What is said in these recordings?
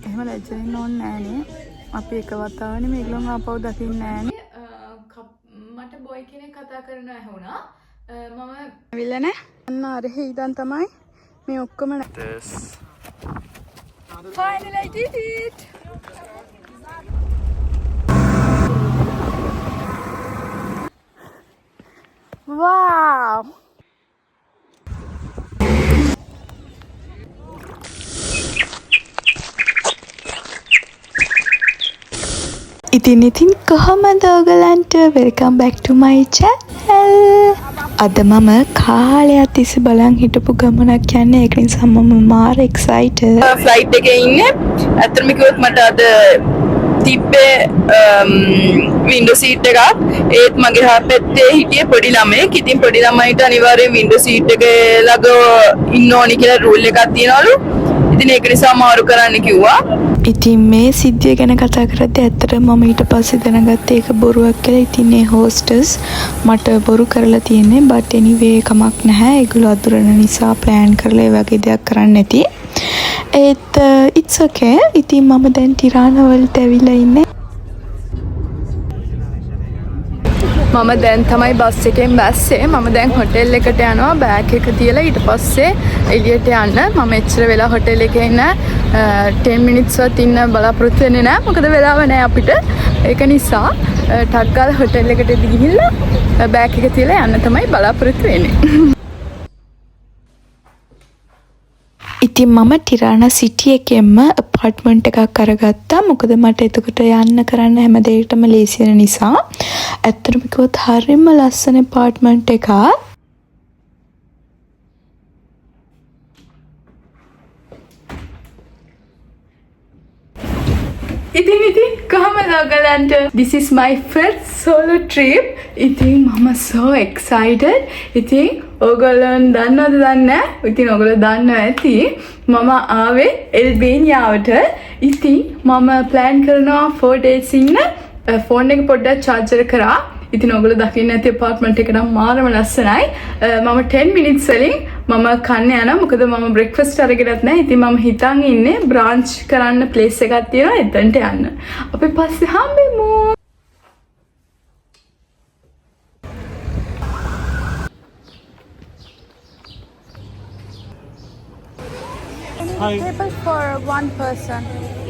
එහෙම ලැජ්ජෙන්න ඕනේ නෑනේ. අපි එක වතාවනේ මේගොල්ලෝ ආපහු දකින්නේ නෑනේ. මට බොයි කෙනෙක් කතා කරන ඇහුණා. මම ඇවිල්ලා නෑ. අන්න අර හේදන් තමයි මේ ඔක්කොම Finally I did it. Wow. ඉතින් කොහොමද ඔයගලන්ට welcome back to my channel. අද මම කාලයක් තිස්සේ බලන් හිටපු ගමනක් යන්නේ. ඒක නිසා මම මාර excited. ෆ්ලයිට් එකේ ඉන්නේ. අතරම කිව්වොත් මට අද තිබ්බේ වින්ඩෝ සීට් එකක්. ඒත් මගේ හපැත්තේ හිටියේ පොඩි ළමයෙක්. ඉතින් පොඩි ළමයිට අනිවාර්යයෙන් වින්ඩෝ සීට් එක ළඟ ඉන්න ඕනි කියලා රූල් එකක් තියෙනවලු. ඉතින් ඒක නිසා මාරු කරන්න කිව්වා. ඉතින් මේ සිද්ධිය ගැන කතා කරද්දී ඇත්තට මම ඊට පස්සේ දැනගත්තේ ඒක බොරුවක් කියලා. ඉතින් මේ හෝස්ටස් මට බොරු කරලා තියෙන්නේ. but anyway කමක් නැහැ. ඒගොල්ලෝ අඳුරන නිසා ප්ලෑන් කරලා ඒ වගේ දෙයක් කරන්න නැති. ඒත් it's okay. ඉතින් මම දැන් ටිරානා වලට ඇවිල්ලා ඉන්නේ. මම දැන් තමයි බස් එකෙන් බැස්සේ. මම දැන් හොටෙල් එකට යනවා බෑග් එක තියලා ඊට පස්සේ එළියට යන්න. මම එච්චර වෙලා හොටෙල් එකේ ඉන්න 10 minutes වත් ඉන්න බලාපොරොත්තු වෙන්නේ නැහැ. මොකද වෙලාව නැහැ අපිට. ඒක නිසා ටක් ගාලා හොටෙල් එකට ගිහිල්ලා බෑග් එක තියලා යන්න තමයි බලාපොරොත්තු වෙන්නේ. ඉතින් මම ටිරානා සිටි එකෙන්ම අපාර්ට්මන්ට් එකක් අරගත්තා. මොකද මට එතකොට යන්න කරන්න හැම දෙයකටම ලේසි වෙන නිසා. ඇත්තටම කිව්වොත් හරියම ලස්සන අපාර්ට්මන්ට් එකක්. ඉතින් කොහමද ඔයගලන්ට? This is my first solo trip. ඉතින් මම so excited. ඉතින් ඔයගොල්ලන් දන්නවද දන්නේ නැහැ. ඉතින් ඔයගොල්ලෝ දන්නවා ඇති. මම ආවේ එල්බේනියාවට. ඉතින් මම plan කරනවා 4 days ඉන්න. ෆෝන් එක පොඩ්ඩක් charger කරා. ඉතින් ඔයගොල්ලෝ දකින්න ඇති apartment එක නම් මාරම ලස්සනයි. මම 10 minutes වලින් මම කන්න යනවා. මොකද මම breakfast අරගෙනත් නැහැ. ඉතින් මම හිතන් ඉන්නේ brunch කරන්න place එකක් තියෙනවා එතනට යන්න. අපි පස්සේ හම්බෙමු. Hi. Table for one person.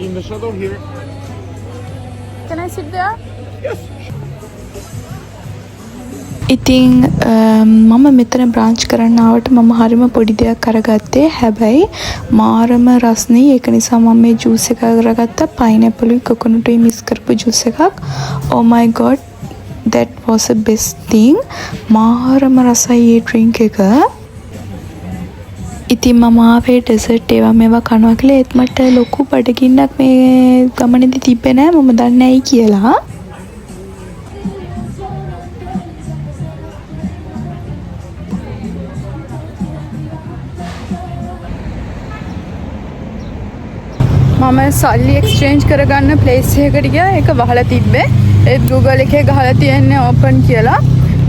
In the shuttle here. Can I sit there? Yes. ඉතින් මම මෙතන බ්‍රාන්ච් කරන්න ආවට මම හරිම පොඩි දෙයක් අරගත්තේ. හැබැයි මාරම රස්නේ. ඒක නිසා මම මේ ජූස් එක අරගත්තා. පයිනැප්පලුයි කොකොනටුයි මික්ස් කරපු ජූස් එකක්. Oh my god, that was the best thing. මාරම රසයි මේ ඩ්‍රින්ක් එක. ඉතින් මම ආවේ ඩෙසර්ට් ඒවා මේවා කනවා කියලා. ඒත් මට ලොකු බඩගින්නක් මේ ගමනේදී තිබ්බේ නෑ. මම දන්නේ නැයි කියලා. මම සල්ලි එක්ස්චේන්ජ් කරගන්න ප්ලේස් එකකට ගියා. ඒක වහලා තිබ්බේ. ඒත් Google එකේ ගහලා තියෙන්නේ ඕපන් කියලා.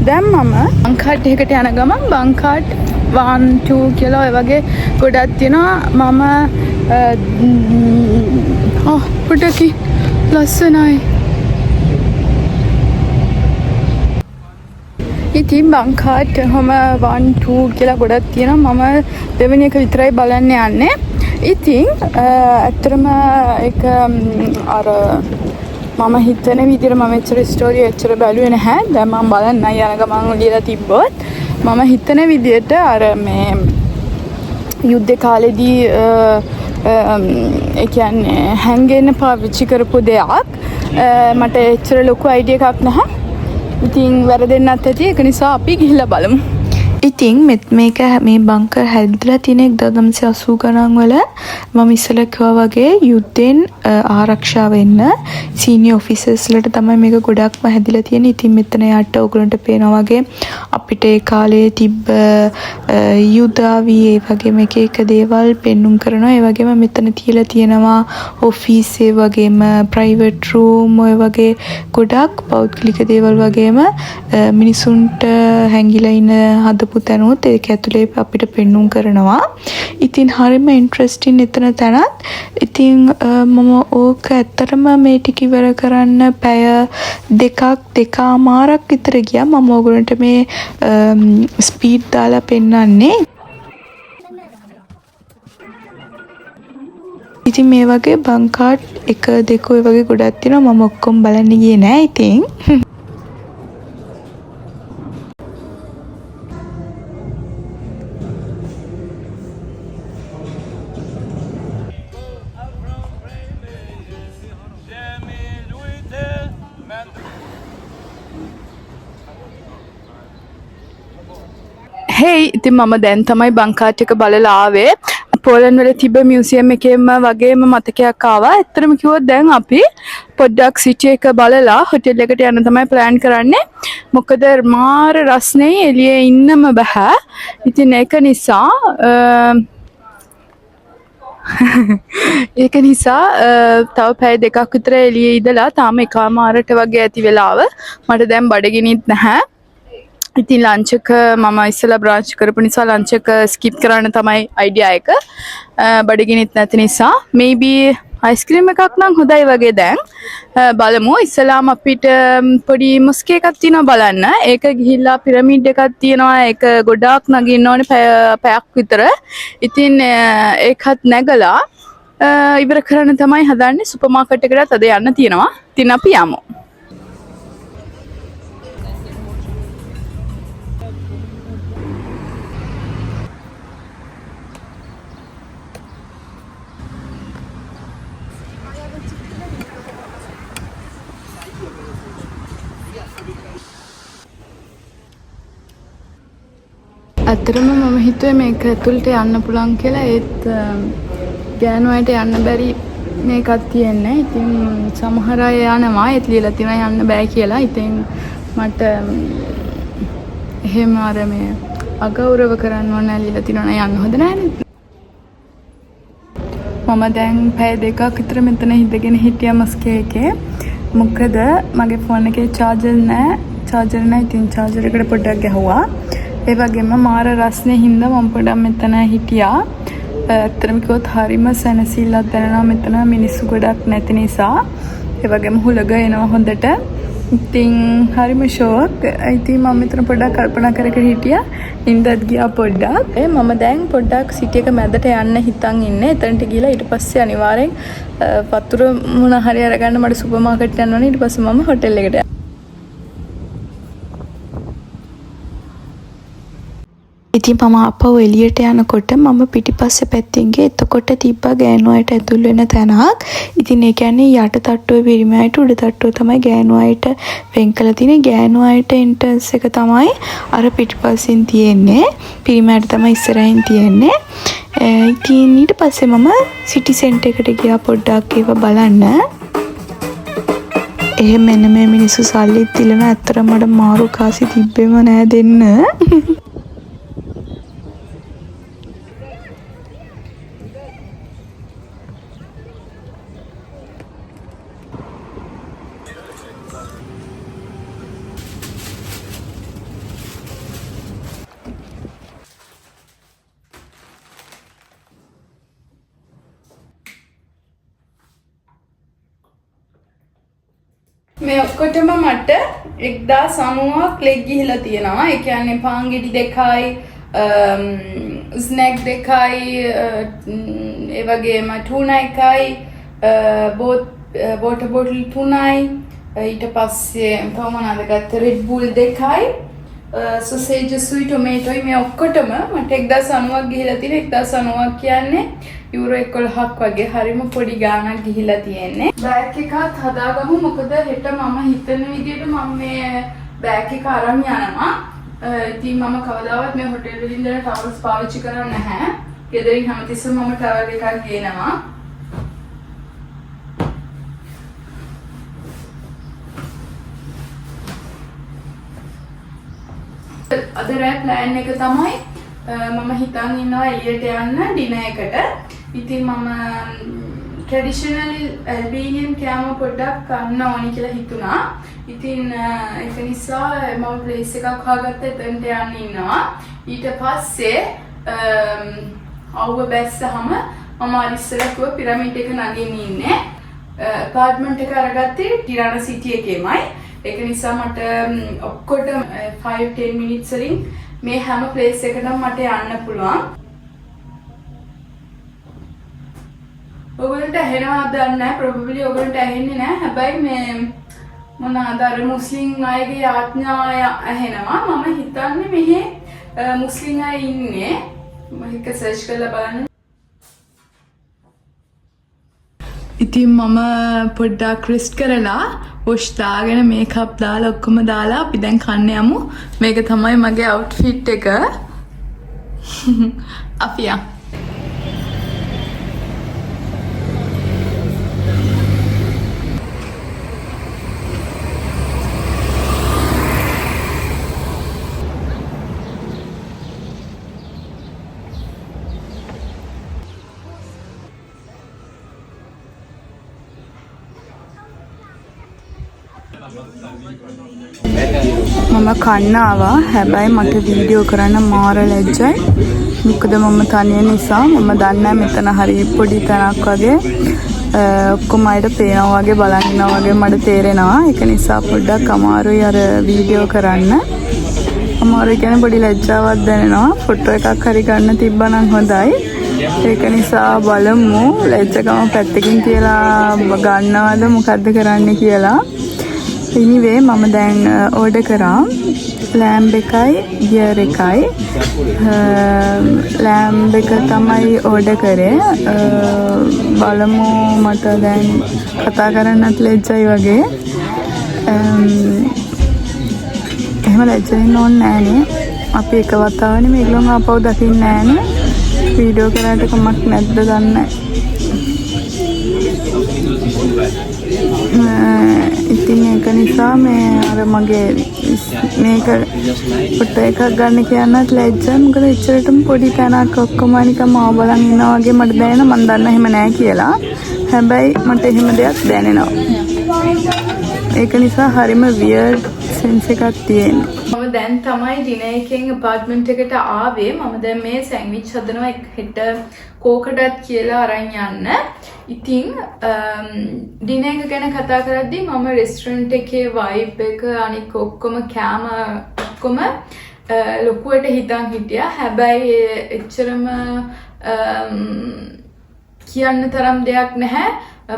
දැන් මම බංකාට් එකකට යන ගමන් බංකාට් 1 2 කියලා ඔය වගේ ගොඩක් තියෙනවා. මම පොඩකි ලස්සනයි. ඉතින් බංකාට් හොම 1 2 කියලා ගොඩක් තියෙනවා. මම දෙවෙනි එක විතරයි බලන්න යන්නේ. ඉතින් ඇත්තටම ඒක අර මම හිතන විදිහට මම එච්චර ස්ටෝරිය එච්චර බැලුවේ නැහැ. දැන් මම බලන්න යන ගමන් ලියලා තිබ්බොත් මම හිතන විදිහට අර මේ යුද්ධ කාලේදී ඒ කියන්නේ හැංගෙන්න පාවිච්චි කරපු දෙයක්. මට එච්චර ලොකු අයිඩියා එකක් නැහැ. ඉතින් වැරදෙන්නත් ඇති. ඒක නිසා අපි ගිහිල්ලා බලමු. ඉතින් මේක මේ බංකර් හැදලා තියෙන 1980 ගණන් වල මම ඉස්සෙල්ලා කිව්වා වගේ යුද්ධෙන් ආරක්ෂා වෙන්න සීනියර් ඔෆිසර්ස්ලට තමයි මේක ගොඩක්ම හැදිලා තියෙන්නේ. ඉතින් මෙතන යට ඔයගලන්ට පේනවා වගේ අපිට ඒ කාලේ තිබ්බ යුදාවි ඒ වගේම එක එක දේවල් පෙන්눔 කරනවා. ඒ වගේම මෙතන තියලා තියෙනවා ඔෆිස් ඒ වගේම ප්‍රයිවට් රූම් ඔය වගේ ගොඩක් පෞද්ගලික දේවල් වගේම මිනිසුන්ට හැංගිලා ඉන්න හදපු කරපු තැනුත් ඒක ඇතුලේ අපිට පෙන්눔 කරනවා. ඉතින් හරිම ඉන්ට්‍රෙස්ටිං එතන තැනත්. ඉතින් මම ඕක ඇත්තටම මේ ටික ඉවර කරන්න පැය දෙකමාරක් විතර ගියා. මම ඕගොල්ලන්ට මේ ස්පීඩ් දාලා පෙන්නන්නේ. ඉතින් මේ වගේ බංකාට් 1 2 ඔය වගේ ගොඩක් තියෙනවා. මම ඔක්කොම බලන්න ගියේ නෑ ඉතින්. hey ඉතින් මම දැන් තමයි බංකාට් එක බලලා ආවේ. පෝලන්ඩ් වල තිබ්බ මියුසියම් එකේම වගේම මතකයක් ආවා. ඇත්තටම කිව්වොත් දැන් අපි පොඩ්ඩක් සිටි එක බලලා හොටෙල් එකට යන්න තමයි ප්ලෑන් කරන්නේ. මොකද මාර රස්නේ එළියේ ඉන්නම බෑ. ඉතින් ඒක නිසා තව පැය දෙකක් විතර එළියේ ඉඳලා තාම එකමාරට වගේ ඇති වෙලාව. මට දැන් බඩගිනිත් නැහැ. ඉතින් ලන්ච් එක මම ඉස්සලා බ්‍රන්ච් කරපු නිසා ලන්ච් එක ස්කිප් කරන්න තමයි අයිඩියා එක. බඩගිනිත් නැති නිසා මේබි අයිස්ක්‍රීම් එකක් නම් හොඳයි වගේ දැන්. බලමු. ඉස්සලාම අපිට පොඩි මොස්කේ එකක් තියෙනවා බලන්න. ඒක ගිහිල්ලා පිරමීඩ් එකක් තියෙනවා. ඒක ගොඩාක් නගින්න ඕනේ පැයක් විතර. ඉතින් ඒකත් නැගලා ඉවර කරන්න තමයි හදන්නේ. සුපර් මාකට් එකටත් අද යන්න තියෙනවා. ඉතින් අපි යමු. ඇත්තටම මම හිතුවේ මේක ඇතුළට යන්න පුළුවන් කියලා. ඒත් ගෑනු අයට යන්න බැරි මේකක් තියෙන්නේ. ඉතින් සමහර අය යනවා. ඒත් ලියලා තියෙනවා යන්න බෑ කියලා. ඉතින් මට එහෙම අර මේ අගෞරව කරන්න ඕන ලියලා තියෙනවා යන්න හොඳ නෑනේ. මම දැන් පැය දෙකක් විතර මෙතන හිටගෙන හිටියා මස්කේ එකේ. මොකද මගේ ෆෝන් එකේ චාර්ජර් නෑ. ඉතින් චාර්ජර් එකට පොඩ්ඩක් ගැහුවා. ඒ වගේම මාර රස්නේ හින්දා මම පොඩ්ඩක් මෙතන හිටියා. ඇත්තටම කිව්වොත් හරිම සැනසෙල්ලක් දැනෙනවා මෙතන මිනිස්සු ගොඩක් නැති නිසා. ඒ වගේම හුලග එනවා හොඳට. ඉතින් හරිම ෂෝක්. ඉතින් මම මෙතන පොඩ්ඩක් කල්පනා කර හිටියා. නින්දත් ගියා පොඩ්ඩක්. මම දැන් පොඩ්ඩක් සිටි එක මැදට යන්න හිතන් ඉන්නේ. එතනට ගිහලා ඊට පස්සේ අනිවාර්යෙන් වතුර මොන හරි අරගන්න මට සුපර් මාකට් යන්න ඕනේ. ඊට පස්සේ මම හොටෙල් එකට ඉතින් මම ආපහු එළියට යනකොට මම පිටිපස්සේ පැත්තෙන් ගියේ. එතකොට තිබ්බා ගෑනු අයට ඇතුල් වෙන තැනක්. ඉතින් ඒ කියන්නේ යට තට්ටුවේ පිරිමි අයට උඩ තට්ටුව තමයි ගෑනු අයට වෙන් කළා තියෙන්නේ. ගෑනු අයට එන්ට්‍රන්ස් එක තමයි අර පිටිපස්සෙන් තියෙන්නේ. පිරිමි අයට තමයි ඉස්සරහින් තියෙන්නේ. ඉතින් ඊට පස්සේ මම සිටි සෙන්ටර් එකට ගියා පොඩ්ඩක් ඒව බලන්න. එහෙම මෙන්න මේ මිනිස්සු සල්ලිත් දිලන ඇත්තටම මට මාරු කාසි තිබ්බෙම නෑ දෙන්න. මේ ඔක්කොටම මට 1090ක් ලෙග් ගිහිලා තියෙනවා. ඒ කියන්නේ පාන් ගෙඩි 2යි, ස්නැක් 2යි, ඒ වගේම ටූනා 1යි, වෝටර් බෝටල් 3යි, ඊට පස්සේ තව මොනවද ගත්ත රෙඩ් බුල් 2යි, සොසේජ්සුයි ටොමේටෝයි මේ ඔක්කොටම මට 1090ක් ගිහිලා තියෙනවා. 1090ක් කියන්නේ යුරෝ 11ක් වගේ හරිම පොඩි ගාණක් ගිහිලා තියෙන්නේ. බෑග් එකත් හදාගමු. මොකද හෙට මම හිතන විදිහට මම මේ බෑග් එක අරන් යනවා. ඉතින් මම කවදාවත් මේ හොටෙල් වලින් දෙන ටවල්ස් පාවිච්චි කරන්නේ නැහැ. ගෙදරින් හැමතිස්සෙම මම ටවල් එකක් ගේනවා. අද රෑ ප්ලෑන් එක තමයි මම හිතන් ඉන්නවා එළියට යන්න ඩිනර් එකට. ඉතින් මම ට්‍රැඩිෂනල් ඇල්බේනියන් කෑම පොඩ්ඩක් කන්න ඕනි කියලා හිතුණා. ඉතින් ඒක නිසා මම ප්ලේස් එකක් හොයාගත්තා. එතනට යන්න ඉන්නවා. ඊට පස්සේ අවුව බැස්සහම මම අර ඉස්සෙල්ලා කිව්ව පිරමිඩ් එක නගින්න ඉන්නේ. apartment එක අරගත්තේ ටිරාන සිටි එකේමයි. ඒක නිසා මට ඔක්කොටම 5-10 minutes වලින් මේ හැම place එකකටම මට යන්න පුළුවන්. ඔයගොල්ලන්ට ඇහෙනවද දන්නේ නැහැ. probably ඔයගොල්ලන්ට ඇහෙන්නේ නැහැ. හැබැයි මේ මොනවාද අර මුස්ලිම් අයගේ යාඥා ඇහෙනවා. මම හිතන්නේ මෙහි මුස්ලිම් අය ඉන්නේ. මම එක සර්ච් කරලා බලන්න. ඉතින් මම පොඩ්ඩක් රිස්ක් කරලා වොෂ් දාගෙන මේකප් දාලා ඔක්කොම දාලා අපි දැන් කන්න යමු. මේක තමයි මගේ අවුට්ෆිට් එක. අෆියා මම කන්න ආවා. හැබැයි මට වීඩියෝ කරන්න මාර ලැජ්ජයි. මොකද මම තනිය නිසා. මම දන්නේ මෙතන හරි පොඩි තැනක් වගේ ඔක්කොම අයට පේනවා වගේ බලන් ඉන්නවා වගේ මට තේරෙනවා. ඒක නිසා පොඩ්ඩක් අමාරුයි අර වීඩියෝ කරන්න. අමාරුයි කියන්නේ පොඩි ලැජ්ජාවක් දැනෙනවා. ෆොටෝ එකක් හරි ගන්න තිබ්බනම් හොඳයි. ඒක නිසා බලමු ලැජ්ජකම පැත්තකින් කියලා ගන්නවද මොකද්ද කරන්න කියලා. anyway මම දැන් ඕඩර් කරා ලෑම්බ් එකයි බියර් එකයි. ලෑම්බ් එක තමයි ඕඩර් කරේ. බලමු මට දැන් කතා කරන්නත් ලැජ්ජයි වගේ. එහෙම ලැජ්ජෙන්න ඕනේ නෑනේ. අපි එක වතාවනේ මේගොල්ලෝ ආපහු දකින්නේ නෑනේ. වීඩියෝ කරාට කමක් නැද්ද දන්නේ. ඉතින් ඒක නිසා මේ අර මගේ මේක ෆොටෝ එකක් ගන්න කියන්නත් ලැජ්ජයි. මොකද එච්චරටම පොඩි තැනක් ඔක්කොම නිකන් මාව බලන් ඉන්නවා වගේ මට දැනෙනවා. මම දන්න එහෙම නෑ කියලා. හැබැයි මට එහෙම දෙයක් දැනෙනවා. ඒක නිසා හරිම වියර්ඩ් සෙන්ස් එකක් තියෙනවා. මම දැන් තමයි ඩිනර් එකෙන් apartment එකට ආවේ. මම දැන් මේ සෑන්ඩ්විච් හදනවා හෙට කෝකටත් කියලා අරන් යන්න. ඉතින් ඩිනර් එක ගැන කතා කරද්දී මම රෙස්ටොරන්ට් එකේ vibe එක අනික ඔක්කොම කෑම ඔක්කොම ලොකුවට හිතන් හිටියා. හැබැයි එච්චරම කියන්න තරම් දෙයක් නැහැ.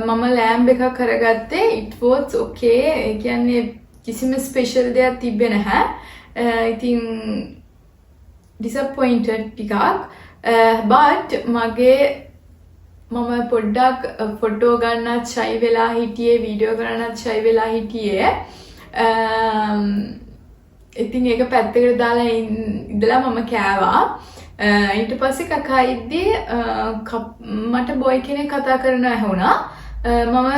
මම ලෑම්බ් එකක් කරගත්තේ. it was okay. ඒ කියන්නේ කිසිම ස්පෙෂල් දෙයක් තිබ්බේ නැහැ. ඉතින් disappointed ටිකක්. but මම පොඩ්ඩක් ෆොටෝ ගන්නත් shy වෙලා හිටියේ, වීඩියෝ කරන්නත් shy වෙලා හිටියේ. ඉතින් ඒක පැත්තකට දාලා ඉඳලා මම කෑවා. ඊට පස්සේ කකා ඉද්දී මට බොයි කෙනෙක් කතා කරන ඇහුණා. මම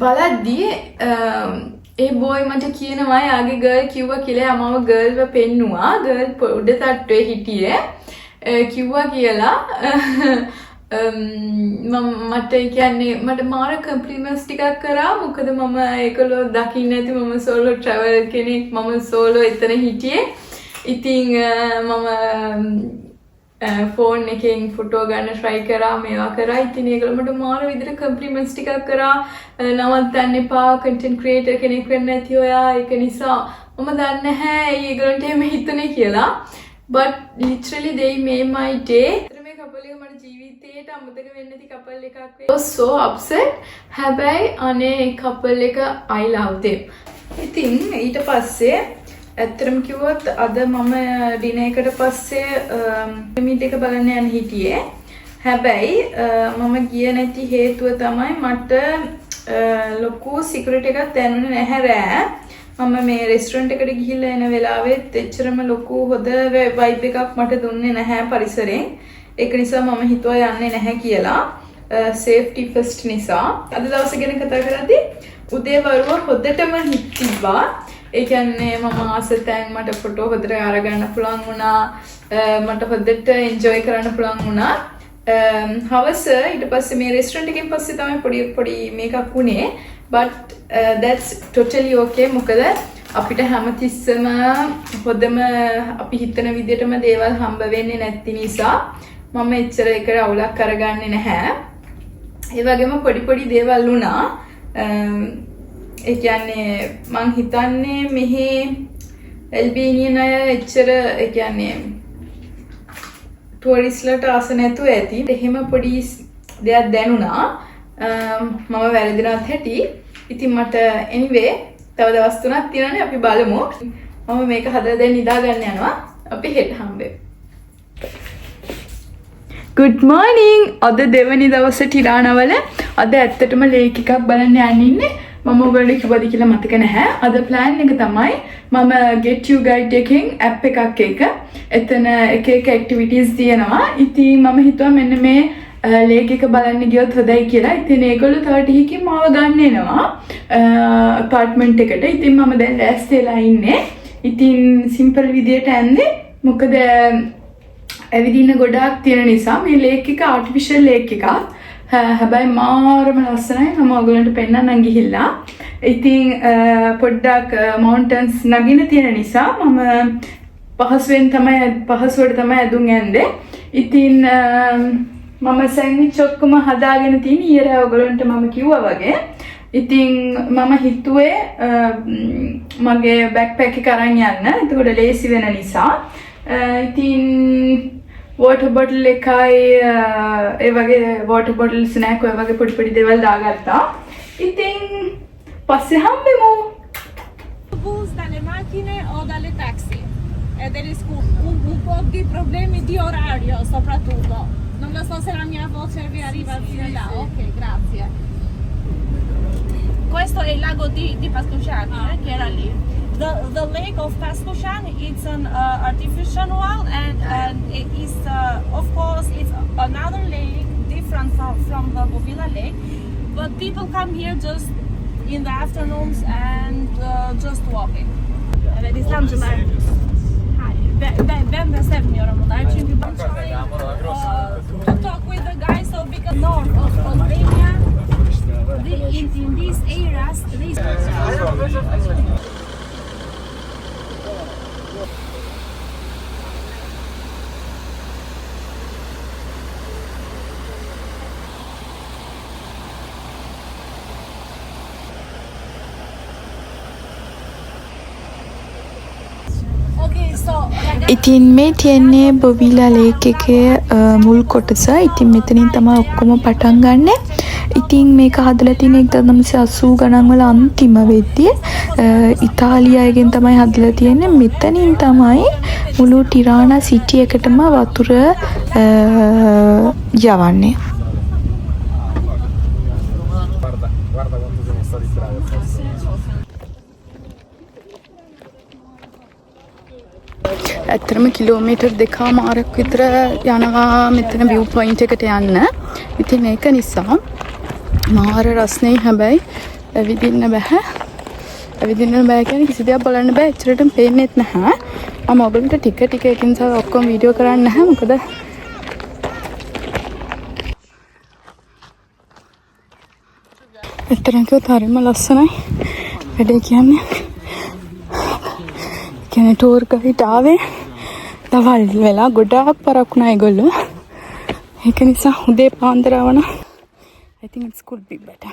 බලද්දී ඒ බොයි මට කියනවා යාගේ ගර්ල් කිව්වා කියලා. මම ගර්ල්ව පෙන්නුවා. ගර්ල් උඩ තට්ටුවේ හිටියේ. කිව්වා කියලා මට කියන්නේ මට මාර කම්ප්ලිමන්ට්ස් ටිකක් කරා. මොකද මම ඒකලෝ දකින්න ඇති මම සෝලෝ ට්‍රැවල් කෙනෙක්. මම සෝලෝ එතන හිටියේ. ඉතින් මම ෆෝන් එකෙන් ෆොටෝ ගන්න try කරා, මේවා කරා. ඉතින් ඒගොල්ලෝ මට මාර විදිහට කම්ප්ලිමන්ට්ස් ටිකක් කරා. නවත්තන්න එපා, content creator කෙනෙක් වෙන්න ඇති ඔයා. ඒක නිසා මම දන්නේ නැහැ ඒගොල්ලන්ට එහෙම හිතුනේ කියලා. but literally they made my day. මේ කපල් එක මට ජීවිතේට අමතක වෙන්නේ නැති කපල් එකක් වේ. I was so upset. හැබැයි අනේ කපල් එක I love them. ඉතින් ඊට පස්සේ ඇත්තටම කිව්වොත් අද මම ඩිනර් එකට පස්සේ පිරමිඩ් එක බලන්න යන්න හිටියේ. හැබැයි මම ගියේ නැති හේතුව තමයි මට ලොකු සිකියුරිටි එකක් දැනුනේ නැහැ රෑ. මම මේ රෙස්ටොරන්ට් එකට ගිහිල්ලා එන වෙලාවෙත් එච්චරම ලොකු හොඳ vibe එකක් මට දුන්නේ නැහැ පරිසරයෙන්. ඒක නිසා මම හිතුවා යන්නේ නැහැ කියලා. safety first නිසා. අද දවසේ ගැන කතා කරද්දී උදේවරුව හොඳටම හිත තිබ්බා. ඒ කියන්නේ මම ආස තැන් මට ෆොටෝ හොඳට අරගන්න පුළුවන් වුණා. මට හොඳට එන්ජොයි කරන්න පුළුවන් වුණා. හවස ඊට පස්සේ මේ රෙස්ටොරන්ට් එකෙන් පස්සේ තමයි පොඩි මේකක් වුණේ. but that's totally okay. මොකද අපිට හැමතිස්සම හොඳම අපි හිතන විදිහටම දේවල් හම්බ වෙන්නේ නැති නිසා මම එච්චර එකට අවුලක් කරගන්නේ නැහැ. ඒ වගේම පොඩි දේවල් වුණා. ඒ කියන්නේ මං හිතන්නේ මෙහි ඇල්බේනියන් අය එච්චර ඒ කියන්නේ ටුවරිස්ට්ලට ආස නැතුව ඇති. එහෙම පොඩි දෙයක් දැනුණා. මම වැරදිනවත් හැටි. ඉතින් මට anyway තව දවස් 3ක් තියෙනනේ අපි බලමු. මම මේක හදලා දැන් නිදා ගන්න යනවා. අපි හෙට හම්බෙමු. Good morning. අද දෙවනි දවසේ ටිරානවල අද ඇත්තටම ලේක් එකක් බලන්න යන්න ඉන්නේ. මම ඔයගොල්ලෝ කිව්වද කියලා මතක නැහැ. අද plan එක තමයි මම Get You Guide එකෙන් app එකක් එක. එතන එක activities තියෙනවා. ඉතින් මම හිතුවා මෙන්න මේ ලේක් එක බලන්න ගියොත් හොඳයි කියලා. ඉතින් ඒගොල්ලෝ තව ටිකකින් මාව ගන්න එනවා apartment එකට. ඉතින් මම දැන් ලෑස්ති වෙලා ඉන්නේ. ඉතින් simple විදියට යන්නේ. මොකද ඇවිදින්න ගොඩාක් තියෙන නිසා මේ ලේක් එක artificial ලේක් එකක්. හැබැයි මාරම ලස්සනයි. මම ඔයගොල්ලන්ට පෙන්නන්නම් ගිහිල්ලා. ඉතින් පොඩ්ඩක් mountains නගින තියෙන නිසා මම පහසුවට තමයි ඇදුම් යන්නේ. ඉතින් මම සෑන්ඩ්විච් ඔක්කොම හදාගෙන තියෙන ඊයර ඔයගොල්ලන්ට මම කිව්වා වගේ. ඉතින් මම හිතුවේ මගේ බෑක්පැක් එක අරන් යන්න. එතකොට ලේසි වෙන නිසා. ඉතින් water bottle එකයි ඒ වගේ water bottle snack ඔය වගේ පොඩි දේවල් දාගත්තා. ඉතින් පස්සේ හම්බෙමු. Bus dalle macchine o dalle taxi ed è un po' di problemi di orario soprattutto. Non lo so se la mia voce vi arriva fino là. Ok, grazie. Questo è il lago di Pascosciani, che era lì. The lake of Pascosciani, it's an artificial one, and it is of course it's another lake different from the Bovilla lake, but people come here just in the afternoons and just walking. Evet, İslamcılar. Ben de sevmiyorum bunları çünkü ben to talk with the guys so because north of Albania, in these areas, ඉතින් මේ තියන්නේ බොවිලා lake එකේ මුල් කොටස. ඉතින් මෙතනින් තමයි ඔක්කොම පටන් ගන්න. ඉතින් මේක හදලා තියෙන 1980 ගණන් වල අන්තිම වෙද්දී ඉතාලියාවෙන් තමයි හදලා තියෙන්නේ. මෙතනින් තමයි මුළු ටිරානා සිටි එකටම වතුර යවන්නේ. ඇත්තටම කිලෝමීටර් 2මාරක් විතර යනවා මෙතන view point එකට යන්න. ඉතින් ඒක නිසා මාර රස්නේ. හැබැයි ඇවිදින්න බෑ. ඇවිදින්න බෑ කියන්නේ කිසි දෙයක් බලන්න බෑ. එච්චරටම පේන්නේත් නැහැ. මම ඔයගොල්ලන්ට ටික එකකින් සහ ඔක්කොම වීඩියෝ කරන්නේ නැහැ. මොකද ඇත්තටම කිව්වොත් හරිම ලස්සනයි. වැඩේ කියන්නේ टूर गाइड आवे दवाल वेला गोडाक परकुना ඒගොල්ලෝ. ඒක නිසා උදේ පාන්දර ආවන I think it could be better.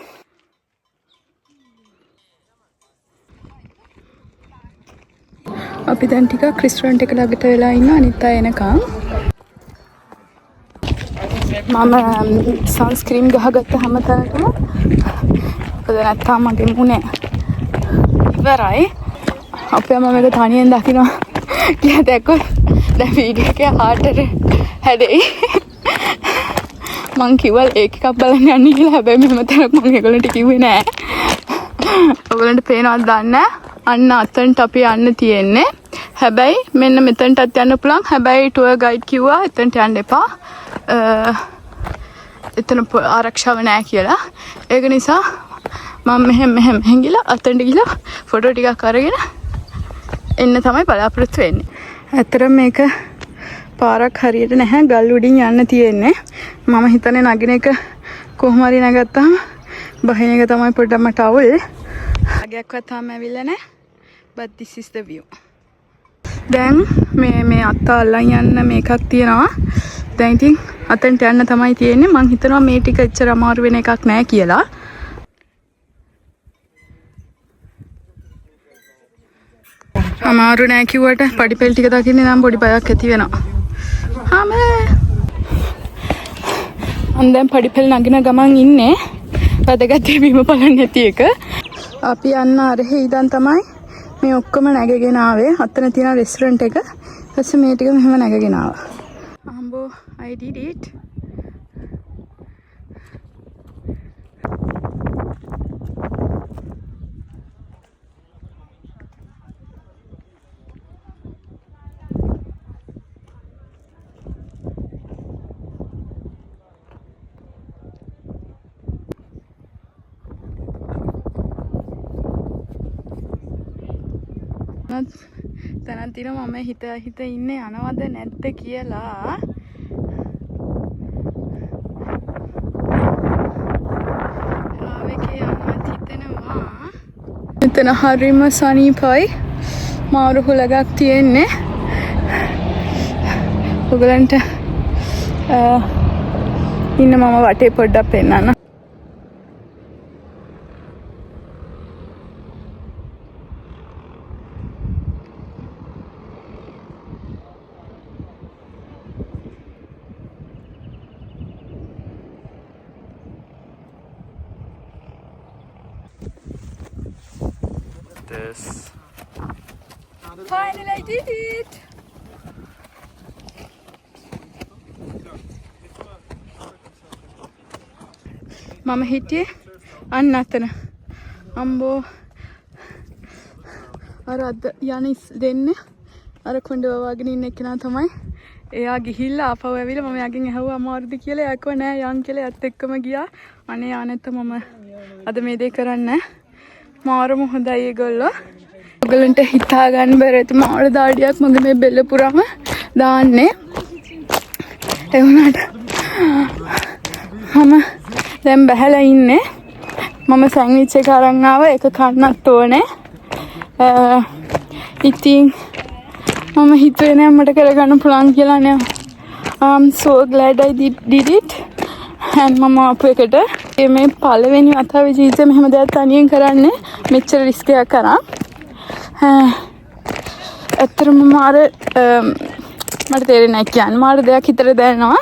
අපි දැන් ටිකක් රෙස්ටුරන්ට් එක ළඟට වෙලා ඉන්න අනිත් අය එනකම්. මම සන්ස්ක්‍රීන් ගහගත්ත හැමතැනටම. මොකද නැත්තම් මගේ මුනේ ඉවරයි. අපේ අම්මා මේක තනියෙන් දකින්න කියලා දැක්කොත් දැන් වීඩියෝ එකේ හાર્ට් හැදෙයි. මං කිව්වා ඒක එකක් බලන්න යන්න කියලා. හැබැයි මෙහෙම තැනක් මං ඒගොල්ලන්ට කිව්වේ නෑ. ඔයගොල්ලන්ට පේනවද දන්නේ? අන්න අතන්ට අපි යන්න තියෙන්නේ. හැබැයි මෙන්න මෙතනටත් යන්න පුළුවන්. හැබැයි ටුවර් ගයිඩ් කිව්වා එතනට යන්න එපා. එතන ආරක්ෂාව නෑ කියලා. ඒක නිසා මම මෙහෙම ගිහලා අතන්ට ගිහලා ෆොටෝ ටිකක් අරගෙන එන්න තමයි බලාපොරොත්තු වෙන්නේ. ඇත්තටම මේක පාරක් හරියට නැහැ. ගල් උඩින් යන්න තියෙන්නේ. මම හිතන්නේ නගින එක කොහොම හරි නැගත්තාම බහින එක තමයි පොඩ්ඩක් මට අවුල්. අගයක්වත් තාම ඇවිල්ලා නැහැ. but this is the view. දැන් මේ අත්ත අල්ලන් යන්න මේකක් තියෙනවා. දැන් ඉතින් අතෙන්ට යන්න තමයි තියෙන්නේ. මං හිතනවා මේ ටික එච්චර අමාරු වෙන එකක් නෑ කියලා. අමාරු නෑ කිව්වට පඩිපෙල් ටික දකින්නේ නම් පොඩි බයක් ඇති වෙනවා. මම දැන් පඩිපෙල් නගින ගමන් ඉන්නේ. වැදගත් බීම බලන්න නැති එක. අපි යන්න අරහේ ඉඳන් තමයි මේ ඔක්කොම නැගගෙන ආවේ. අතන තියෙන රෙස්ටොරන්ට් එක. ඊපස්සේ මේ ටික මෙහෙම නැගගෙන ආවා. අම්බෝ I did it. තැනක් තියෙනවා මම හිත ඉන්නේ යනවද නැද්ද කියලා. ආවෙකේ යන්නත් හිතෙනවා. මෙතන හරිම සනීපයි. මාරු හුලගක් තියෙන්නේ. ඔයගලන්ට ඉන්න මම වටේ පොඩ්ඩක් පෙන්නන්න. This. Finally, I did it! මම හිටියේ අන්න අතන. අම්බෝ අර අද යන දෙන්නේ අර කොණ්ඩේ වවාගෙන ඉන්න එක්කෙනා තමයි. එයා ගිහිල්ලා ආපහු ඇවිල්ලා මම යාගෙන් ඇහුවා අමාරුද කියලා. එයා කිව්වා නෑ යන් කියලා. ඒත් එක්කම ගියා. අනේ යා නැත්නම් මම අද මේ දේ කරන්නේ නෑ. මාරම හොඳයි ඒගොල්ලෝ. ඔයගලන්ට හිතා ගන්න බැරි ඇති මාර දාඩියක් මගේ මේ බෙල්ල පුරාම දාන්නේ. ඒ වුණාට මම දැන් බහැලා ඉන්නේ. මම සෑන්ඩ්විච් එක අරන් ආවා. ඒක කන්නත් ඕනේ. ඉතින් මම හිතුවේ නෑ මට කරගන්න පුළුවන් කියලා නේ. I'm so glad I did it. and මම ආපු එකට මේ පළවෙනි වතාවේ ජීවිතේ මෙහෙම දෙයක් තනියෙන් කරන්නේ මෙච්චර රිස්ක් එකක් කරා. ඇත්තටම මාර මට තේරෙන්නේ නැහැ කියන්නේ. මාර දෙයක් හිතට දැනෙනවා.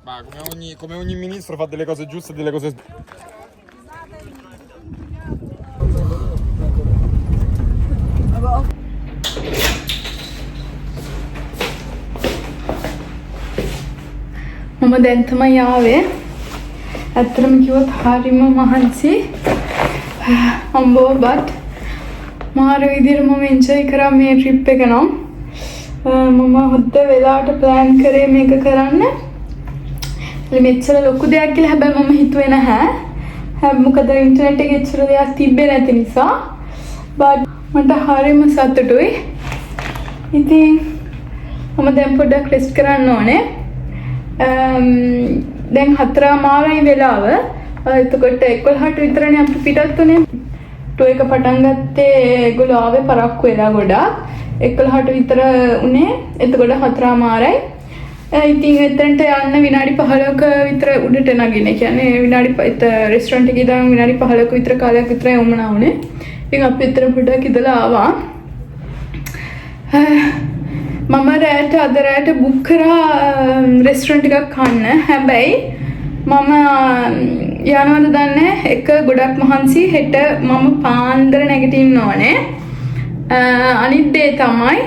Ma come ogni ministro fa delle cose giuste e delle cose මම දැන් තමයි ආවේ. ඇත්තටම කිව්වොත් හරිම මහන්සි. අම්බෝබත් මාර විදිහට මම එන්ජොයි කරා මේ ට්‍රිප් එක නම්. මම හොද්ද වෙලාවට ප්ලෑන් කරේ මේක කරන්න. මෙච්චර ලොකු දෙයක් කියලා හැබැයි මම හිතුවේ නැහැ. මොකද ඉන්ටර්නෙට් එකේ එච්චර දෙයක් තිබ්බේ නැති නිසා. but මට හරිම සතුටුයි. ඉතින් මම දැන් පොඩ්ඩක් රෙස්ට් කරන්න ඕනේ. දැන් 4:00 වෙලාව. එතකොට 11ට විතරනේ අපි පිටත් උනේ. ටෝ එක පටන් ගත්තේ ඒගොල්ලෝ ආවේ පරක්කු වෙලා ගොඩාක්. 11ට විතර උනේ. එතකොට 4:00. ඉතින් එතනට යන්න විනාඩි 15ක විතර උඩට නගින්න. කියන්නේ විනාඩි රෙස්ටොරන්ට් එකේ ඉඳන් විනාඩි 15ක විතර කාලයක් විතරයි වුණා උනේ. ඉතින් අපි එතන පොඩ්ඩක් ඉඳලා ආවා. මම අද රැට බුක් කරා රෙස්ටොරන්ට් එකක් කන්න. හැබැයි මම යනවද දන්නේ එක ගොඩක් මහන්සි. හෙට මම පාන්දර නැගිටින්න ඕනේ. අනිත් දේ තමයි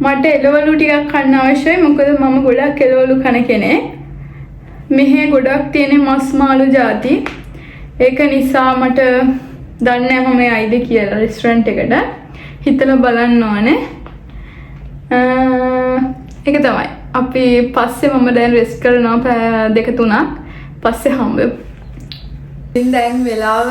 මට එළවලු ටිකක් කන්න අවශ්‍යයි. මොකද මම ගොඩක් එළවලු කන කෙනෙක්. මෙහෙ ගොඩක් තියෙන මස් මාළු ಜಾති. ඒක නිසා මට දන්නේ නැහැ මම යයිද කියලා රෙස්ටොරන්ට් එකට. හිතලා බලන්න ඕනේ. ඒක තමයි. අපි පස්සේ මම දැන් රෙස්ට් කරනවා පැය 2-3ක්. පස්සේ හම්බෙමු. දැන් වෙලාව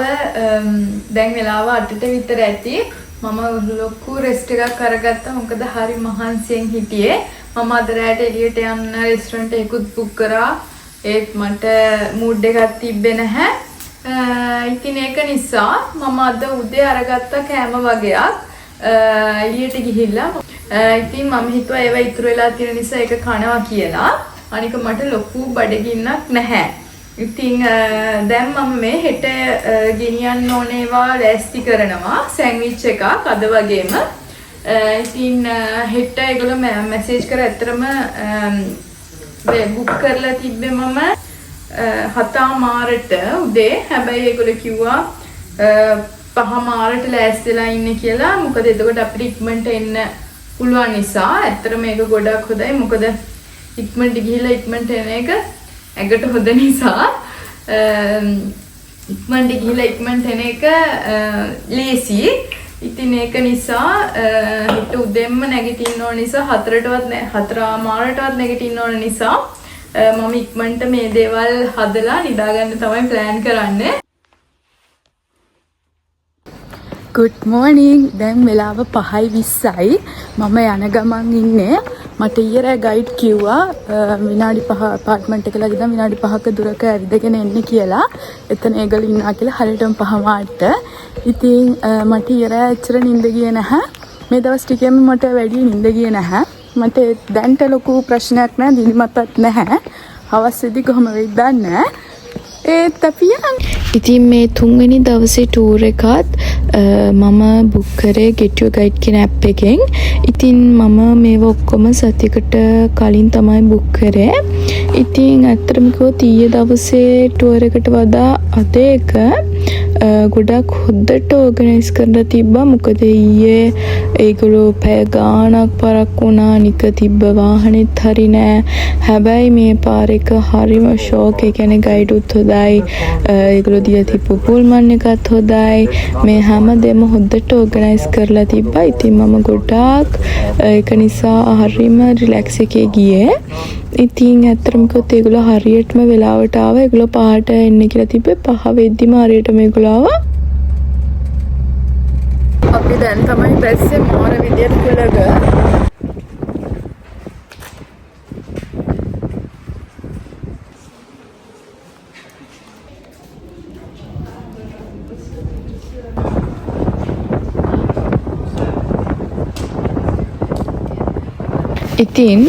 8ට විතර ඇති. මම ලොකු රෙස්ට් එකක් අරගත්තා. මොකද හරි මහන්සියෙන් හිටියේ. මම අද රැට එළියට යන්න රෙස්ටොරන්ට් එකකුත් බුක් කරා. ඒත් මට මූඩ් එකක් තිබ්බේ නැහැ. ඉතින් ඒක නිසා මම අද උදේ අරගත්ත කෑම වගේක් එළියට ගිහිල්ලා ඉතින් මම හිතුවා ඒව ඉතුරු වෙලා තියෙන නිසා ඒක කනවා කියලා. අනික මට ලොකු බඩගින්නක් නැහැ. ඉතින් දැන් මම මේ හෙට ගෙනියන්න ඕනේවා ලෑස්ති කරනවා සෑන්ඩ්විච් එකක් අද වගේම. ඉතින් හෙට ඒගොල්ලෝ මැසේජ් කරා ඇත්තටම බුක් කරලා තිබ්බේ මම 7 මාරට උදේ. හැබැයි ඒගොල්ලෝ කිව්වා 5 මාරට ලෑස්තිලා ඉන්න කියලා. මොකද එතකොට අපිට ඉක්මනට එන්න පුළුවන් නිසා. ඇත්තටම මේක ගොඩක් හොඳයි. මොකද ඉක්මනට ගිහිල්ලා ඉක්මනට එන එක ඇඟට හොඳ නිසා ඉක්මනට ගිහිල්ලා ඉක්මනට එන එක ලේසි. ඉතින් ඒක නිසා හිත උදෙන්ම නැගිටින්න ඕන නිසා 4 මාරටවත් නැගිටින්න ඕන නිසා මම ඉක්මනට මේ දේවල් හදලා නිදාගන්න තමයි ප්ලෑන් කරන්නේ. Good morning. දැන් වෙලාව 5:20යි. මම යන ගමන් ඉන්නේ. මට ඊයේ ගයිඩ් කිව්වා විනාඩි 5 අපාර්ට්මන්ට් එක ළඟ ඉඳන් විනාඩි 5ක දුරක ඇවිදගෙන එන්න කියලා. එතන ඒගොල්ලෝ ඉන්නවා කියලා හරියටම 5 මාට. ඉතින් මට ඊයේ ඇත්තට නිින්ද ගියේ නැහැ. මේ දවස් ටිකේම මට වැඩි නිින්ද ගියේ නැහැ. මට දැන්ට ලොකු ප්‍රශ්නයක් නැහැ. දිනිමතත් නැහැ. හවස් වෙදි කොහම වෙයිද දන්නේ නැහැ. ඒත් අපි ඉතින් මේ 3 වෙනි දවසේ ටූර් එකත් මම බුක් කරේ Get Your Guide කියන ඇප් එකෙන්. ඉතින් මම මේව ඔක්කොම සතියකට කලින් තමයි බුක් කරේ. ඉතින් ඇත්තටම කිව්වොත් ඊයේ දවසේ ටූර් එකට වඩා අද එක ගොඩක් හොද්දට ඕගනයිස් කරලා තිබ්බා. මොකද ඊයේ ඒගොල්ලෝ පැය ගාණක් පරක් වුණා. නික තිබ්බ වාහනේත් හරි නෑ. හැබැයි මේ පාර එක හරිම ෂෝක්. ඒ කියන්නේ ගයිඩ් උත් හොඳයි. ඒගොල්ලෝ දිලා තිබ්බ පුල්මන් එකත් හොඳයි. මේ හැමදේම හොද්දට ඕගනයිස් කරලා තිබ්බා. ඉතින් මම ගොඩාක් ඒක නිසා හරිම රිලැක්ස් එකේ ගියේ. ඉතින් ඇත්තටම කිව්වොත් ඒගොල්ලෝ හරියටම වෙලාවට ආවා. ඒගොල්ලෝ 5ට එන්න කියලා තිබ්බේ. 5 වෙද්දිම හරියටම ඒගොල්ලෝ ආවා. අපි දැන් තමයි බැස්සේ මාර විදියට කුලග. ඉතින්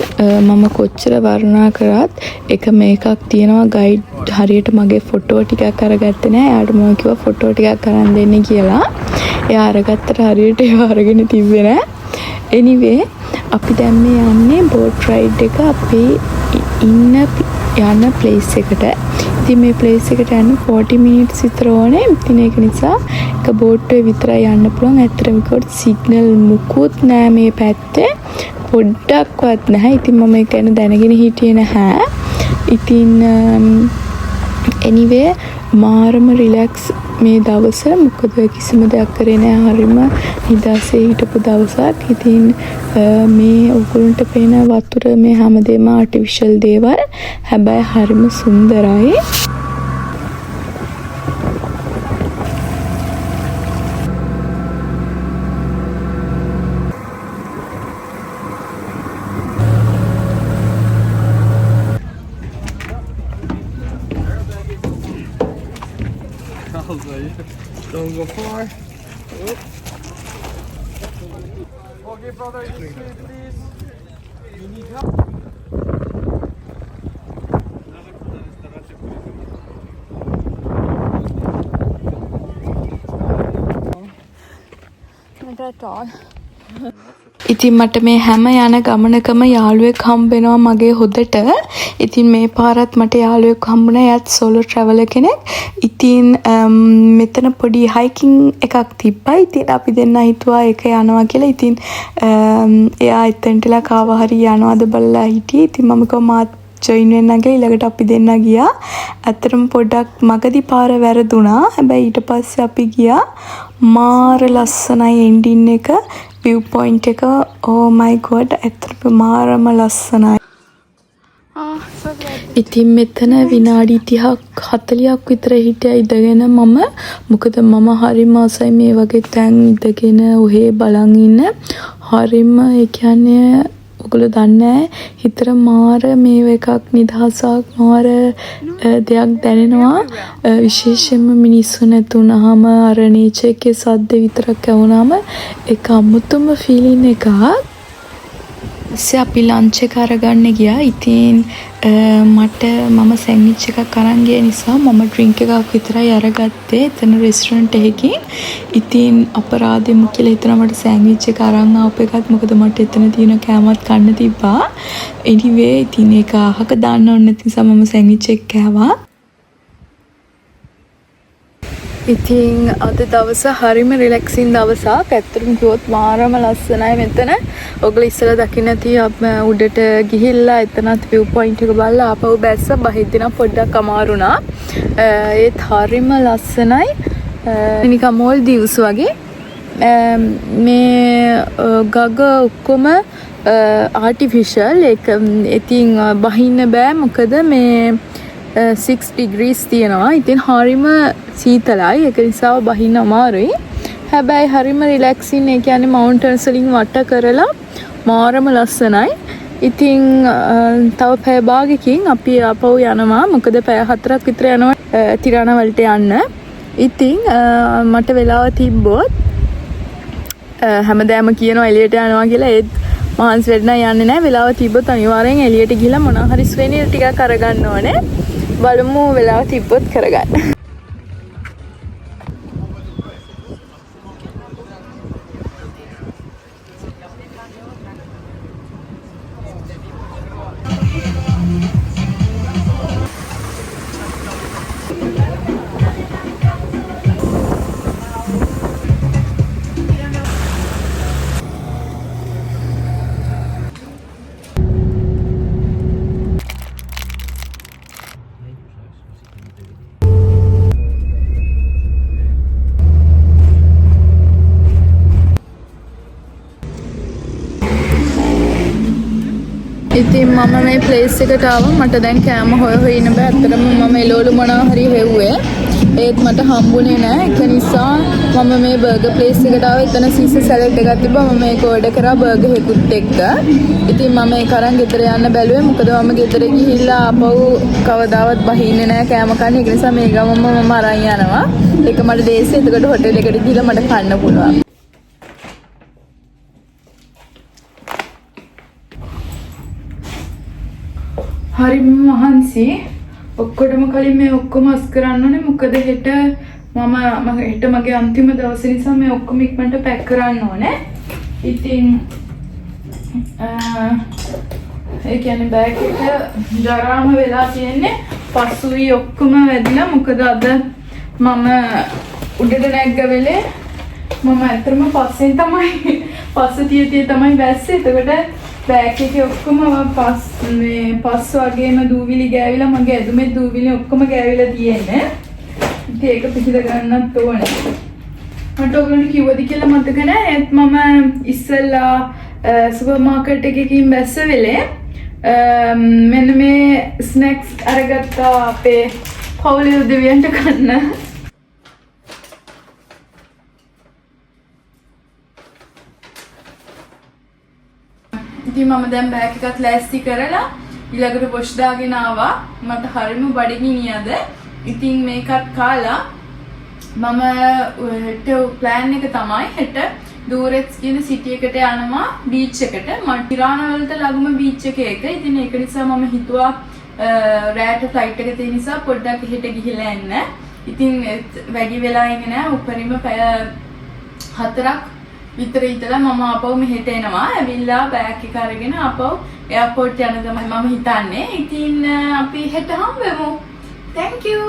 මම කොච්චර වර්ණනා කරත් එක මේකක් තියෙනවා. ගයිඩ් හරියට මගේ ෆොටෝ ටිකක් අරගත්තේ නැහැ. එයාට මම කිව්වා ෆොටෝ ටිකක් අරන් දෙන්න කියලා. එයා අරගත්තට හරියට ඒව අරගෙන තිබ්බේ නැහැ. anyway අපි දැන් මේ යන්නේ බෝට් රයිඩ් එක අපි යන ප්ලේස් එකට. ඉතින් මේ ප්ලේස් එකට යන්න 40 මිනිත්ස් විතර ඕනේ. ඉතින් ඒක නිසා එක බෝට් එක විතරයි යන්න පුළුවන්. ඇත්තටම කිව්වොත් සිග්නල් මුකුත් නැහැ මේ පැත්තේ. පොඩ්ඩක්වත් නැහැ. ඉතින් මම ඒක ගැන දැනගෙන හිටියේ නැහැ. ඉතින් anyway මාරම රිලැක්ස් මේ දවස. මොකද කිසිම දෙයක් කරේ නැහැ. හරිම නිදාසේ හිටපු දවසක්. ඉතින් මේ ඔයගොල්ලන්ට පේන වතුර මේ හැමදේම ආටිෆිෂල් දේවල්. හැබැයි හරිම සුන්දරයි. Don't go far. Okay, brother, excuse me, please. You need help? ඉතින් මට මේ හැම යන ගමනකම යාළුවෙක් හම්බ වෙනවා මගේ හොදට. ඉතින් මේ පාරත් මට යාළුවෙක් හම්බුණා. එයාත් සෝලෝ ට්‍රැවලර් කෙනෙක්. ඉතින් මෙතන පොඩි හයිකින් එකක් තිබ්බා. ඉතින් අපි දෙන්නා හිතුවා ඒක යනවා කියලා. ඉතින් එයා එතනටලා කාව හරි යනවාද බලලා හිටියේ. ඉතින් මම කිව්වා මාත් ජොයින් වෙන්න කියලා. ඊළඟට අපි දෙන්නා ගියා. ඇත්තටම පොඩ්ඩක් මගදී පාර වැරදුනා. හැබැයි ඊට පස්සේ අපි ගියා. මාර ලස්සනයි එන්ඩින් එක. view point එක oh my god ඇත්තටම මාරම ලස්සනයි. ඉතින් මෙතන විනාඩි 30ක් 40ක් විතර හිටියා ඉඳගෙන මම. මොකද මම හරිම ආසයි මේ වගේ තැන් ඉඳගෙන ඔහේ බලන් ඉන්න. හරිම ඒ කියන්නේ ඔගොල්ලෝ දන්නේ හිතට මාර මේව එකක් නිදහසක් මාර දෙයක් දැනෙනවා විශේෂයෙන්ම මිනිස්සු නැතුණාම අර නේචර් එකේ සද්ද විතරක් ඇහුණාම ඒක අමුතුම ෆීලින් එකක්. ඊස්සේ අපි ලන්ච් එක අරගන්න ගියා. ඉතින් මම සෑන්ඩ්විච් එකක් අරන් ගිය නිසා මම ඩ්‍රින්ක් එකක් විතරයි අරගත්තේ එතන රෙස්ටොරන්ට් එකකින්. ඉතින් අපරාධෙම කියලා හිතනවා මට සෑන්ඩ්විච් එක අරන් ආපු එකත් මොකද මට එතන තියෙන කෑමත් කන්න තිබ්බා. anyway ඉතින් ඒක අහක දාන්න ඕන නැති නිසා මම සෑන්ඩ්විච් එක කෑවා. ඉතින් අද දවස හරිම රිලැක්සින් දවසක්. ඇත්තටම කිව්වොත් මාරම ලස්සනයි මෙතන. ඔයගොල්ලෝ ඉස්සෙල්ලා දකින්න උඩට ගිහිල්ලා එතනත් view point එක බලලා ආපහු බැස්ස බහිද්දී නම් පොඩ්ඩක් අමාරුණා. ඒත් හරිම ලස්සනයි. නිකන් මෝල්දීව්ස් වගේ. මේ ගග ඔක්කොම ආටිෆිෂල්. ඒක ඉතින් බහින්න බෑ මොකද මේ 6 degrees තියෙනවා. ඉතින් හරිම සීතලයි. ඒක නිසා බහින්න අමාරුයි. හැබැයි හරිම රිලැක්සින්. ඒ කියන්නේ මවුන්ටන්ස් වලින් වට කරලා මාරම ලස්සනයි. ඉතින් තව පැය භාගකින් අපි ආපහු යනවා. මොකද පැය 4ක් විතර යනවා තිරානා වලට යන්න. ඉතින් මට වෙලාව තිබ්බොත් හැමදාම කියනවා එළියට යනවා කියලා. ඒත් මහන්සි වෙන්න යන්නේ නැහැ. වෙලාව තිබ්බොත් අනිවාර්යෙන් එළියට ගිහලා මොනවා හරි ස්වෙනිර් ටිකක් අරගන්න ඕනේ. බලමු වෙලාව තිබ්බොත් කරගන්න. ඉතින් මම මේ ප්ලේස් එකට ආවා. මට දැන් කෑම හොය ඉන්න බෑ. අතරම මම එළවලු මොනවා හරි හෙව්වේ. ඒත් මට හම්බුනේ නෑ. ඒක නිසා මම මේ බර්ගර් ප්ලේස් එකට ආවා. එතන සීසර් සැලඩ් එකක් තිබ්බා. මම ඒක ඕඩර් කරා බර්ගර් හෙකුත් එක්ක. ඉතින් මම ඒක අරන් ගෙදර යන්න බැලුවේ. මොකද මම ගෙදර ගිහිල්ලා ආපහු කවදාවත් බහින්නේ නෑ කෑම කන්න. ඒක නිසා මේ ගමම මම අරන් යනවා. ඒක මට දේශේ. එතකොට හොටෙල් එකට ගිහිල්ලා මට කන්න පුළුවන්. හරිම මහන්සි. ඔක්කොටම කලින් මේ ඔක්කොම අස් කරන්න ඕනේ. මොකද හෙට හෙට මගේ අන්තිම දවස නිසා මේ ඔක්කොම ඉක්මනට පැක් කරන්න ඕනේ. ඉතින් ඒ කියන්නේ බෑග් එක ජරාම වෙලා තියෙන්නේ. පසුයි ඔක්කොම වැදිලා. මොකද අද මම උඩට නැග්ග වෙලේ මම ඇත්තටම පස්සේ තමයි බැස්සේ. එතකොට බෑග් එකේ ඔක්කොම පස් වගේම දූවිලි ගෑවිලා මගේ ඇඳුමේ දූවිලි ඔක්කොම ගෑවිලා තියෙන්නේ. ඉතින් ඒක පිටිද ගන්නත් ඕනේ. මට ඔයගොල්ලෝ කිව්වද කියලා මතක නැහැ. ඒත් මම ඉස්සෙල්ලා සුපර් මාකට් එකකින් බැස්ස වෙලේ මෙන්න මේ ස්නැක්ස් අරගත්තා අපේ පවුලේ උදවියන්ට කන්න. ඉතින් මම දැන් බෑග් එකත් ලෑස්ති කරලා ඊළඟට පොෂ් දාගෙන ආවා. මට හරිම බඩගිනි අද. ඉතින් මේකත් කාලා මම හෙට ප්ලෑන් එක තමයි හෙට දූරෙට්ස් කියන සිටි එකට යනවා බීච් එකට. මම තිරානා වලට ළඟම බීච් එක. ඉතින් ඒක නිසා මම හිතුවා රෑට ෆ්ලයිට් එක තියෙන නිසා පොඩ්ඩක් හෙට ගිහිල්ලා එන්න. ඉතින් වැඩි වෙලා ඉන්නේ නැහැ. උපරිම පැය 4ක් විතර ඉතලා මම ආපහු මෙහෙට එනවා. ඇවිල්ලා බෑග් එක අරගෙන ආපහු එයාපෝට් යන්න තමයි මම හිතන්නේ. ඉතින් අපි හෙට හම්බෙමු. Thank you.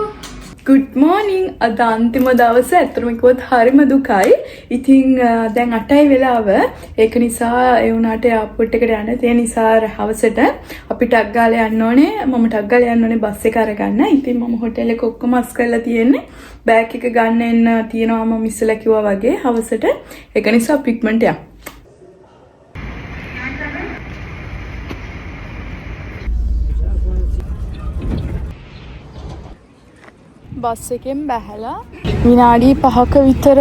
Good morning. අද අන්තිම දවස. ඇත්තටම කිව්වොත් හරිම දුකයි. ඉතින් දැන් 8යි වෙලාව. ඒක නිසා ඒ වුණාට එයාපෝට් එකට යන්න තියෙන නිසා හවසට අපි ටක් ගාලා යන්න ඕනේ. මම ටක් ගාලා යන්න ඕනේ බස් එක අරගන්න. ඉතින් මම හොටෙල් එක ඔක්කොම අස් කරලා තියෙන්නේ. බෑග් එක ගන්න එන්න තියෙනවා මම ඉස්සෙල්ලා කිව්වා වගේ හවසට. ඒක නිසා අපි ඉක්මනට යමු. බස් එකෙන් බැහැලා විනාඩි 5ක විතර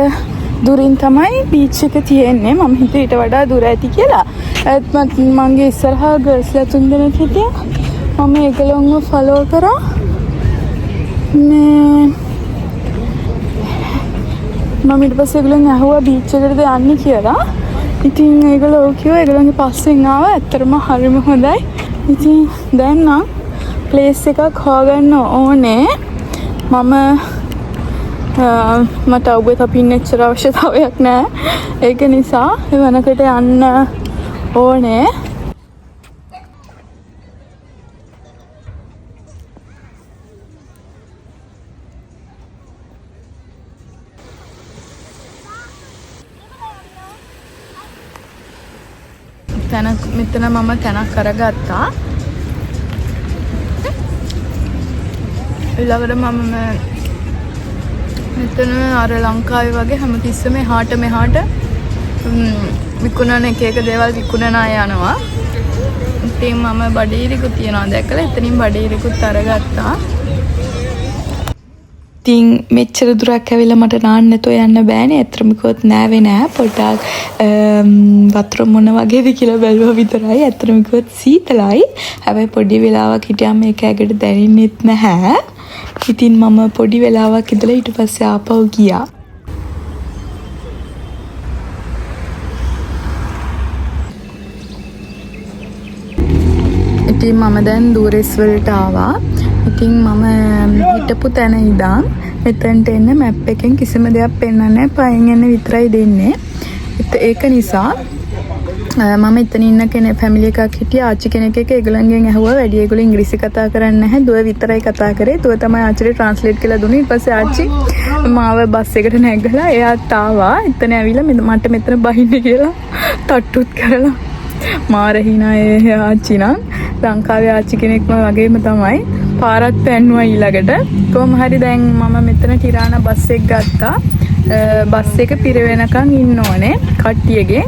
දුරින් තමයි බීච් එක තියෙන්නේ. මම හිතුවා ඊට වඩා දුර ඇති කියලා. ඒත් මගේ ඉස්සරහා ගර්ල්ස්ලා 3 දෙනෙක් හිටියා. මම ඒගොල්ලන්ව ෆලෝ කරා. මම ඊට පස්සේ ඒගොල්ලන් ඇහුවා බීච් එකටද යන්නේ කියලා. ඉතින් ඒගොල්ලෝ කිව්වා ඒගොල්ලන්ගේ පස්සෙන් ආවා. ඇත්තටම හරිම හොඳයි. ඉතින් දැන් නම් ප්ලේස් එකක් හොයාගන්න ඕනේ. මට ඔබේ තපින්න එච්චර අවශ්‍යතාවයක් නැහැ. ඒක නිසා වෙනකට යන්න ඕනේ. මෙතන මම තැනක් කරගත්තා. ඊළඟට මම මෙතන අර ලංකාවේ වගේ හැමතිස්සෙම එහාට මෙහාට විකුණන එක දේවල් විකුණන අය යනවා. ඉතින් මම බඩේරිකුත් තියනවා දැකලා එතනින් බඩේරිකුත් අරගත්තා. ඉතින් මෙච්චර දුරක් ඇවිල්ලා මට නාන්න නැතුව යන්න බෑනේ. ඇත්තටම කිව්වොත් නෑවේ නෑ. පොඩ්ඩක් වතුර මොන වගේද කියලා බැලුවා විතරයි. ඇත්තටම කිව්වොත් සීතලයි. හැබැයි පොඩි වෙලාවක් හිටියාම මේක ඇඟට දැනෙන්නෙත් නැහැ. ඉතින් මම පොඩි වෙලාවක් ඉඳලා ඊට පස්සේ ආපහු ගියා. ඉතින් මම දැන් දූරෙස් වලට ආවා. ඉතින් මම හිටපු තැන ඉඳන් මෙතනට එන්න මැප් එකෙන් කිසිම දෙයක් පෙන්වන්නේ නැහැ. පයින් යන්න විතරයි දෙන්නේ. ඒක නිසා මම එතන ඉන්න කෙනෙක් ෆැමිලි එකක් හිටියා. ආච්චි කෙනෙක් එක්ක ඒගොල්ලන්ගෙන් ඇහුවා. වැඩි ඒගොල්ලෝ ඉංග්‍රීසි කතා කරන්නේ නැහැ. දුව විතරයි කතා කරේ. දුව තමයි ආච්චිට ට්‍රාන්ස්ලේට් කරලා දුන්නේ. ඊට පස්සේ ආච්චි මාව බස් එකට නැගලා එයාත් ආවා. එතන ඇවිල්ලා මට මෙතන බහින්න කියලා තට්ටුත් කරලා මාර හිනා ඒ ආච්චි නම් ලංකාවේ ආච්චි කෙනෙක්ම වගේම තමයි. පාරත් පැන්නුවා ඊළඟට. කොහොම හරි දැන් මම මෙතන ටිරානා බස් එක ගත්තා. බස් එක පිර වෙනකන් ඉන්න ඕනේ කට්ටියගේ.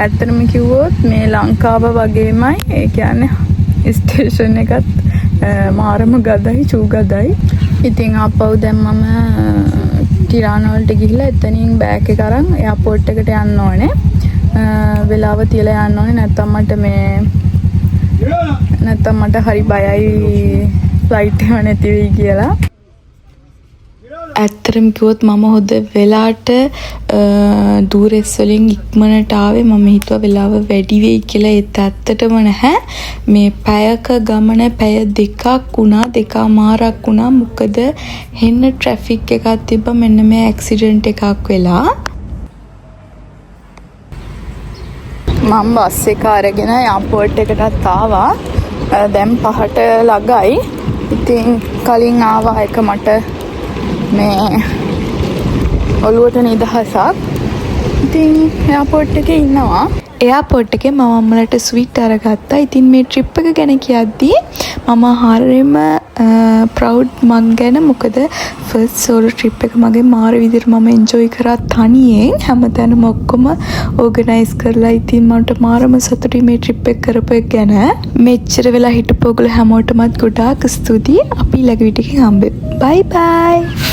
ඇත්තටම කිව්වොත් මේ ලංකාව වගේමයි. ඒ කියන්නේ ස්ටේෂන් එකත් මාරම ගදයි චූ ගදයි. ඉතින් ආපහු දැන් මම ටිරානා වලට ගිහිල්ලා එතනින් බෑග් එක අරන් එයාපෝට් එකට යන්න ඕනේ. වෙලාව තියලා යන්න ඕනේ. නැත්තම් මට හරි බයයි ෆ්ලයිට් එක නැති වෙයි කියලා. ඇත්තටම කිව්වොත් මම හොද වෙලාට දූරෙස් වලින් ඉක්මනට ආවේ. මම හිතුවා වෙලාව වැඩි වෙයි කියලා. ඒත් ඇත්තටම නැහැ. මේ පැයක ගමන පැය දෙකක් වුණා. දෙකමාරක් වුණා. මොකද හෙන්න ට්‍රැෆික් එකක් තිබ්බා. මෙන්න මේ ඇක්සිඩන්ට් එකක් වෙලා. මම බස් එක අරගෙන එයාපෝට් එකටත් ආවා. දැන් 5ට ළඟයි. ඉතින් කලින් ආවා එක මට මේ ඔළුවට නිදහසක්. ඉතින් එයාපෝට් එකේ ඉන්නවා. එයාපෝට් එකේ මම අම්මලට ස්වීට් අරගත්තා. ඉතින් මේ ට්‍රිප් එක ගැන කියද්දී මම හරියම ප්‍රවුඩ් මං ගැන. මොකද ෆස්ට් සෝලෝ ට්‍රිප් එක මගේ මාර විදිහට මම එන්ජොයි කරා තනියෙන්. හැමතැනම ඔක්කොම ඕගනයිස් කරලා. ඉතින් මට මාරම සතුටුයි මේ ට්‍රිප් එක කරපු එක ගැන. මෙච්චර වෙලා හිටපු ඔයගොල්ලෝ හැමෝටමත් ගොඩාක් ස්තුතියි. අපි ඊළඟ වීඩියෝ එකකින් හම්බෙමු. බයි බයි.